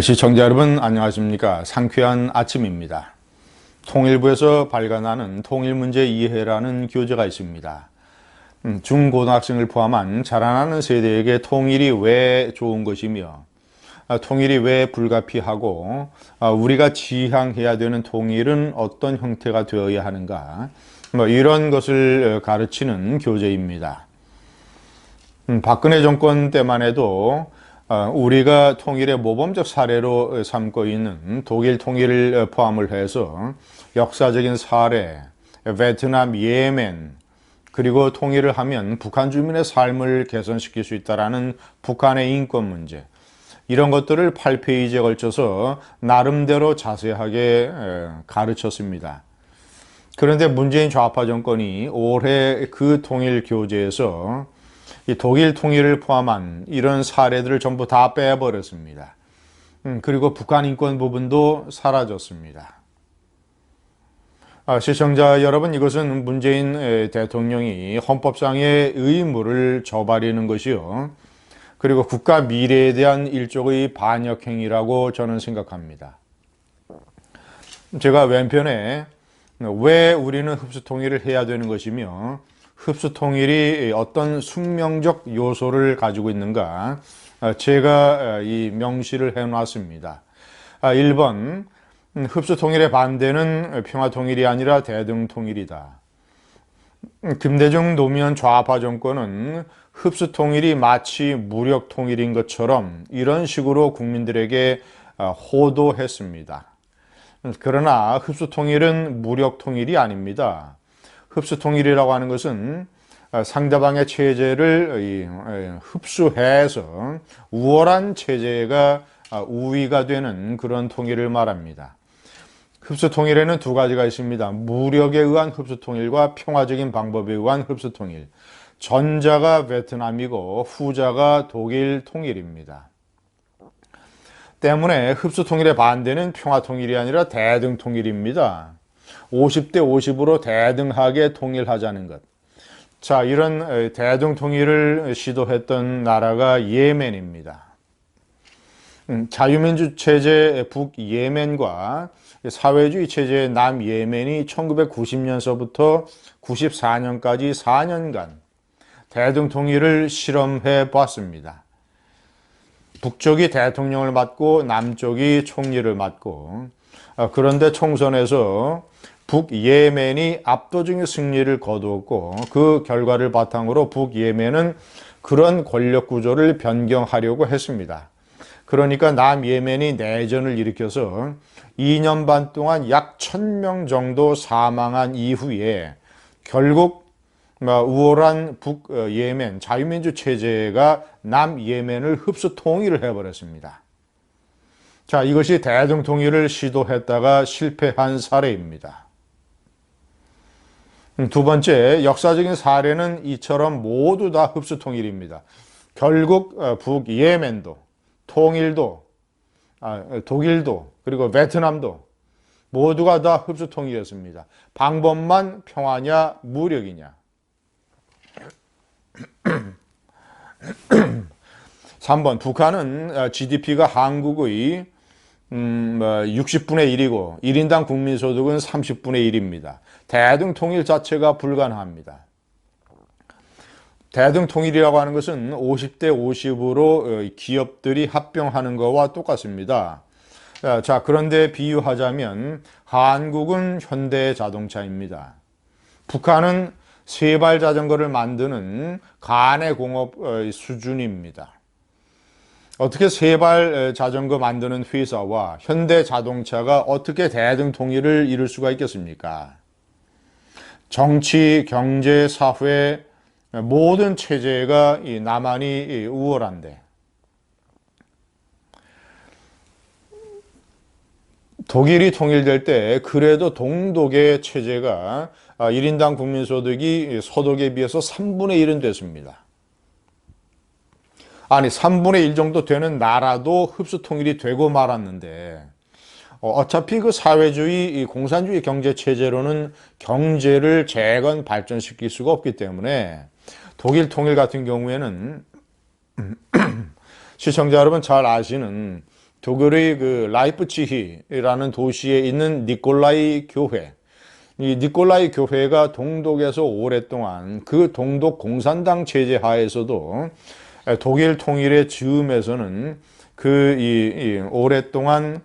시청자 여러분 안녕하십니까. 상쾌한 아침입니다. 통일부에서 발간하는 통일문제 이해라는 교재가 있습니다. 중고등학생을 포함한 자라나는 세대에게 통일이 왜 좋은 것이며 통일이 왜 불가피하고 우리가 지향해야 되는 통일은 어떤 형태가 되어야 하는가, 이런 것을 가르치는 교재입니다. 박근혜 정권 때만 해도 우리가 통일의 모범적 사례로 삼고 있는 독일 통일을 포함을 해서 역사적인 사례, 베트남, 예멘, 그리고 통일을 하면 북한 주민의 삶을 개선시킬 수 있다는 북한의 인권 문제, 이런 것들을 8페이지에 걸쳐서 나름대로 자세하게 가르쳤습니다. 그런데 문재인 좌파 정권이 올해 그 통일 교재에서 이 독일 통일을 포함한 이런 사례들을 전부 다 빼버렸습니다. 그리고 북한 인권 부분도 사라졌습니다. 시청자 여러분, 이것은 문재인 대통령이 헌법상의 의무를 저버리는 것이요, 그리고 국가 미래에 대한 일종의 반역행위라고 저는 생각합니다. 제가 왼편에 왜 우리는 흡수통일을 해야 되는 것이며 흡수통일이 어떤 숙명적 요소를 가지고 있는가, 제가 이 명시를 해놨습니다. 1번, 흡수통일의 반대는 평화통일이 아니라 대등통일이다. 김대중 노무현 좌파 정권은 흡수통일이 마치 무력통일인 것처럼 이런 식으로 국민들에게 호도했습니다. 그러나 흡수통일은 무력통일이 아닙니다. 흡수통일이라고 하는 것은 상대방의 체제를 흡수해서 우월한 체제가 우위가 되는 그런 통일을 말합니다. 흡수통일에는 두 가지가 있습니다. 무력에 의한 흡수통일과 평화적인 방법에 의한 흡수통일. 전자가 베트남이고 후자가 독일 통일입니다. 때문에 흡수통일의 반대는 평화통일이 아니라 대등통일입니다. 50대 50으로 대등하게 통일하자는 것. 자, 이런 대등통일을 시도했던 나라가 예멘입니다. 자유민주 체제 북예멘과 사회주의 체제 남예멘이 1990년서부터 94년까지 4년간 대등통일을 실험해 봤습니다. 북쪽이 대통령을 맡고 남쪽이 총리를 맡고, 그런데 총선에서 북예멘이 압도적인 승리를 거두었고, 그 결과를 바탕으로 북예멘은 그런 권력 구조를 변경하려고 했습니다. 그러니까 남예멘이 내전을 일으켜서 2년 반 동안 약 1000명 정도 사망한 이후에 결국 우월한 북예멘 자유민주 체제가 남예멘을 흡수 통일을 해버렸습니다. 자, 이것이 대등통일을 시도했다가 실패한 사례입니다. 두 번째, 역사적인 사례는 이처럼 모두 다 흡수통일입니다. 결국 북예멘도, 통일도, 독일도, 그리고 베트남도 모두가 다 흡수통일이었습니다. 방법만 평화냐 무력이냐. 3번, 북한은 GDP가 한국의 60분의 1이고 1인당 국민소득은 30분의 1입니다. 대등통일 자체가 불가능합니다. 대등통일이라고 하는 것은 50대 50으로 기업들이 합병하는 것과 똑같습니다. 자, 그런데 비유하자면 한국은 현대자동차입니다. 북한은 세발 자전거를 만드는 간해공업 수준입니다. 어떻게 세발 자전거 만드는 회사와 현대자동차가 어떻게 대등통일을 이룰 수가 있겠습니까? 정치, 경제, 사회 모든 체제가 남한이 우월한데, 독일이 통일될 때 그래도 동독의 체제가 1인당 국민소득이 서독에 비해서 3분의 1은 됐습니다. 아니, 3분의 1 정도 되는 나라도 흡수통일이 되고 말았는데, 어차피 그 사회주의, 공산주의 경제체제로는 경제를 재건 발전시킬 수가 없기 때문에 독일 통일 같은 경우에는 시청자 여러분 잘 아시는 독일의 그 라이프치히라는 도시에 있는 니콜라이 교회. 이 니콜라이 교회가 동독에서 오랫동안 그 동독 공산당 체제 하에서도 독일 통일의 즈음에서는 오랫동안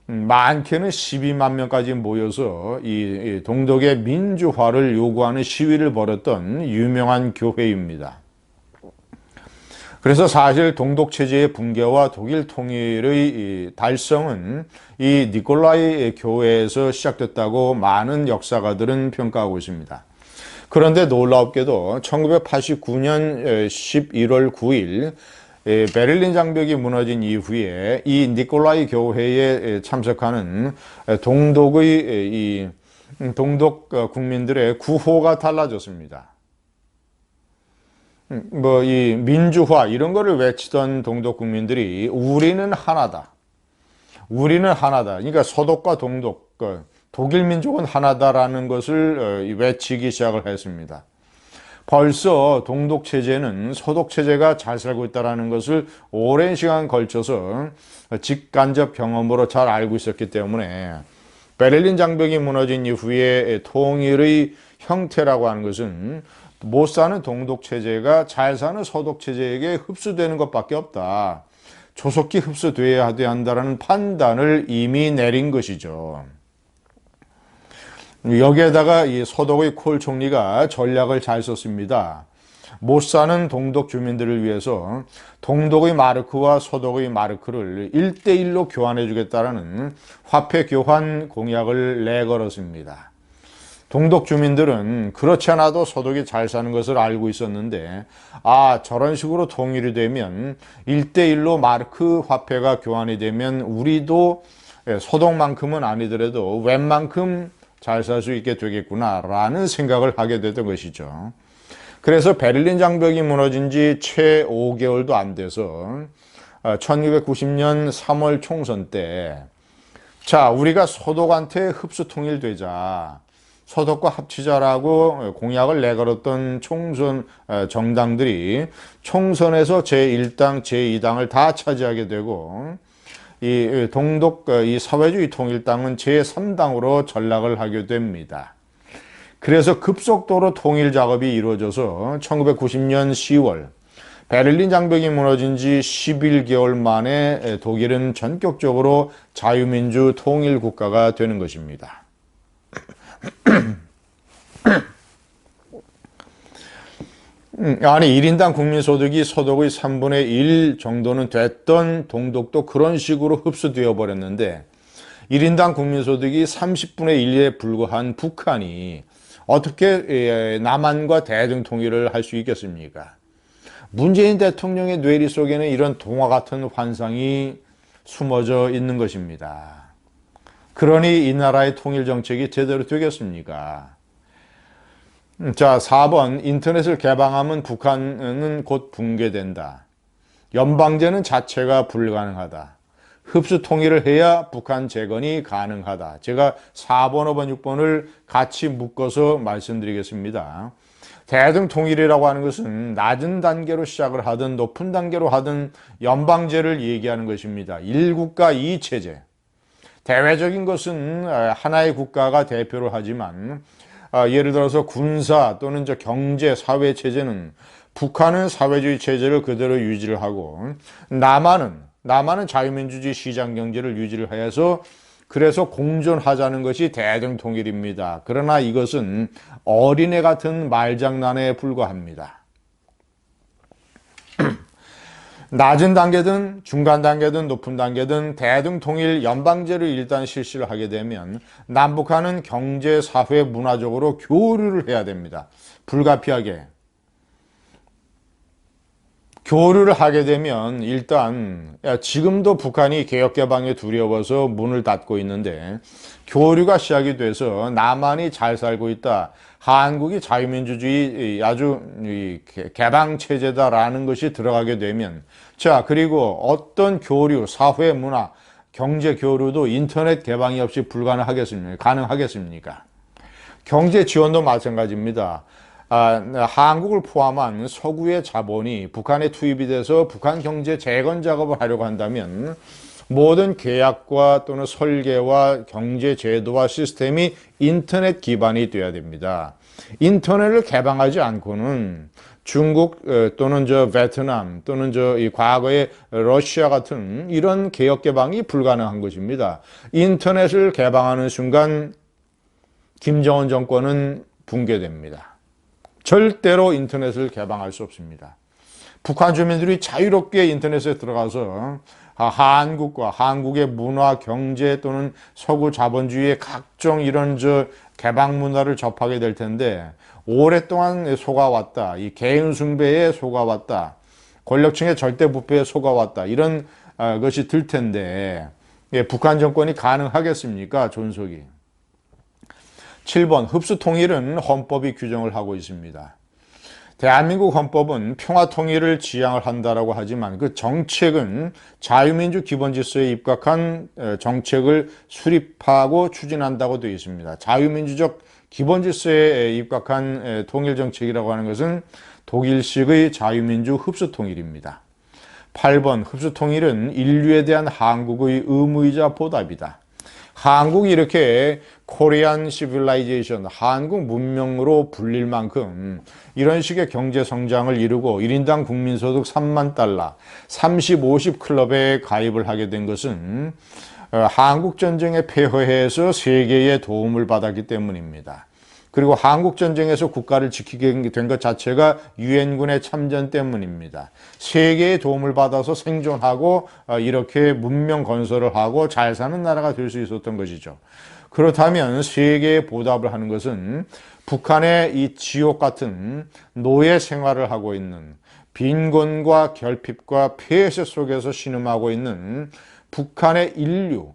많게는 12만 명까지 모여서 이 동독의 민주화를 요구하는 시위를 벌였던 유명한 교회입니다. 그래서 사실 동독 체제의 붕괴와 독일 통일의 달성은 이 니콜라이 교회에서 시작됐다고 많은 역사가들은 평가하고 있습니다. 그런데 놀랍게도 1989년 11월 9일 베를린 장벽이 무너진 이후에 이 니콜라이 교회에 참석하는 동독 국민들의 구호가 달라졌습니다. 이 민주화 이런 거를 외치던 동독 국민들이 우리는 하나다. 우리는 하나다. 그러니까 서독과 동독, 독일 민족은 하나다라는 것을 외치기 시작을 했습니다. 벌써 동독 체제는 서독 체제가 잘 살고 있다는 것을 오랜 시간 걸쳐서 직간접 경험으로 잘 알고 있었기 때문에 베를린 장벽이 무너진 이후에 통일의 형태라고 하는 것은 못 사는 동독 체제가 잘 사는 서독 체제에게 흡수되는 것밖에 없다. 조속히 흡수돼야 한다는 판단을 이미 내린 것이죠. 여기에다가 이 서독의 콜 총리가 전략을 잘 썼습니다. 못 사는 동독 주민들을 위해서 동독의 마르크와 서독의 마르크를 1대1로 교환해 주겠다는 화폐 교환 공약을 내걸었습니다. 동독 주민들은 그렇지 않아도 서독이 잘 사는 것을 알고 있었는데 저런 식으로 통일이 되면 1대1로 마르크 화폐가 교환이 되면 우리도 서독만큼은 아니더라도 웬만큼 잘 살 수 있게 되겠구나 라는 생각을 하게 됐던 것이죠. 그래서 베를린 장벽이 무너진 지 채 5개월도 안 돼서 1990년 3월 총선 때 우리가 서독한테 흡수 통일되자, 서독과 합치자라고 공약을 내걸었던 총선 정당들이 총선에서 제1당, 제2당을 다 차지하게 되고 이 동독 이 사회주의 통일당은 제3당으로 전락을 하게 됩니다. 그래서 급속도로 통일 작업이 이루어져서 1990년 10월 베를린 장벽이 무너진 지 11개월 만에 독일은 전격적으로 자유민주 통일 국가가 되는 것입니다. 아니 1인당 국민소득이 서독의 3분의 1 정도는 됐던 동독도 그런 식으로 흡수되어 버렸는데 1인당 국민소득이 30분의 1에 불과한 북한이 어떻게 남한과 대등통일을 할 수 있겠습니까? 문재인 대통령의 뇌리 속에는 이런 동화 같은 환상이 숨어져 있는 것입니다. 그러니 이 나라의 통일 정책이 제대로 되겠습니까? 4번 인터넷을 개방하면 북한은 곧 붕괴된다. 연방제는 자체가 불가능하다. 흡수 통일을 해야 북한 재건이 가능하다. 제가 4번, 5번, 6번을 같이 묶어서 말씀드리겠습니다. 대등 통일이라고 하는 것은 낮은 단계로 시작을 하든 높은 단계로 하든 연방제를 얘기하는 것입니다. 1국가 2체제. 대외적인 것은 하나의 국가가 대표를 하지만 예를 들어서 군사 또는 경제, 사회 체제는 북한은 사회주의 체제를 그대로 유지를 하고 남한은 자유민주주의 시장 경제를 유지를 해서 그래서 공존하자는 것이 대등통일입니다. 그러나 이것은 어린애 같은 말장난에 불과합니다. 낮은 단계든 중간 단계든 높은 단계든 대등통일 연방제를 일단 실시를 하게 되면 남북한은 경제, 사회, 문화적으로 교류를 해야 됩니다. 불가피하게. 교류를 하게 되면 일단 지금도 북한이 개혁개방에 두려워서 문을 닫고 있는데 교류가 시작이 돼서 남한이 잘 살고 있다. 한국이 자유민주주의 아주 개방체제다라는 것이 들어가게 되면 그리고 어떤 교류, 사회, 문화, 경제 교류도 인터넷 개방이 없이 가능하겠습니까? 경제 지원도 마찬가지입니다. 한국을 포함한 서구의 자본이 북한에 투입이 돼서 북한 경제 재건 작업을 하려고 한다면 모든 계약과 또는 설계와 경제 제도와 시스템이 인터넷 기반이 되어야 됩니다. 인터넷을 개방하지 않고는 중국 또는 베트남 또는 이 과거의 러시아 같은 이런 개혁 개방이 불가능한 것입니다. 인터넷을 개방하는 순간 김정은 정권은 붕괴됩니다. 절대로 인터넷을 개방할 수 없습니다. 북한 주민들이 자유롭게 인터넷에 들어가서 한국과 한국의 문화, 경제 또는 서구 자본주의의 각종 이런 개방 문화를 접하게 될 텐데 오랫동안 속아왔다. 이 개인 숭배에 속아왔다. 권력층의 절대 부패에 속아왔다. 이런 것이 들 텐데 북한 정권이 가능하겠습니까? 존속이. 7번 흡수 통일은 헌법이 규정을 하고 있습니다. 대한민국 헌법은 평화통일을 지향을 한다라고 하지만 그 정책은 자유민주 기본질서에 입각한 정책을 수립하고 추진한다고 되어 있습니다. 자유민주적 기본질서에 입각한 통일정책이라고 하는 것은 독일식의 자유민주 흡수통일입니다. 8번 흡수통일은 인류에 대한 한국의 의무이자 보답이다. 한국이 이렇게 코리안 시빌라이제이션, 한국 문명으로 불릴 만큼 이런 식의 경제 성장을 이루고 1인당 국민소득 3만 달러, 30, 50 클럽에 가입을 하게 된 것은 한국전쟁에 패허해서 세계의 도움을 받았기 때문입니다. 그리고 한국전쟁에서 국가를 지키게 된 것 자체가 유엔군의 참전 때문입니다. 세계의 도움을 받아서 생존하고 이렇게 문명 건설을 하고 잘 사는 나라가 될 수 있었던 것이죠. 그렇다면 세계에 보답을 하는 것은 북한의 이 지옥 같은 노예 생활을 하고 있는 빈곤과 결핍과 폐쇄 속에서 신음하고 있는 북한의 인류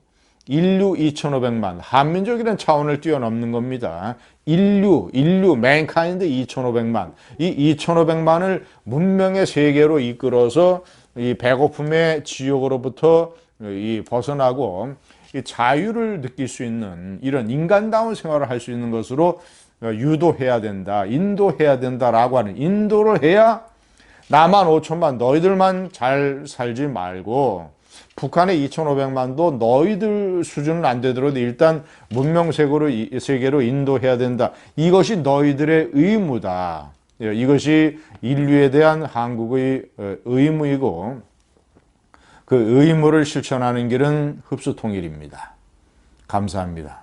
2,500만, 한민족이라는 차원을 뛰어넘는 겁니다. 맨카인드 2,500만. 이 2,500만을 문명의 세계로 이끌어서 이 배고픔의 지옥으로부터 벗어나고 이 자유를 느낄 수 있는 이런 인간다운 생활을 할 수 있는 것으로 유도해야 된다, 인도해야 된다라고 하는, 인도를 해야 나만 5천만, 너희들만 잘 살지 말고 북한의 2,500만도 너희들 수준은 안 되더라도 일단 문명 세계로 인도해야 된다. 이것이 너희들의 의무다. 이것이 인류에 대한 한국의 의무이고 그 의무를 실천하는 길은 흡수통일입니다. 감사합니다.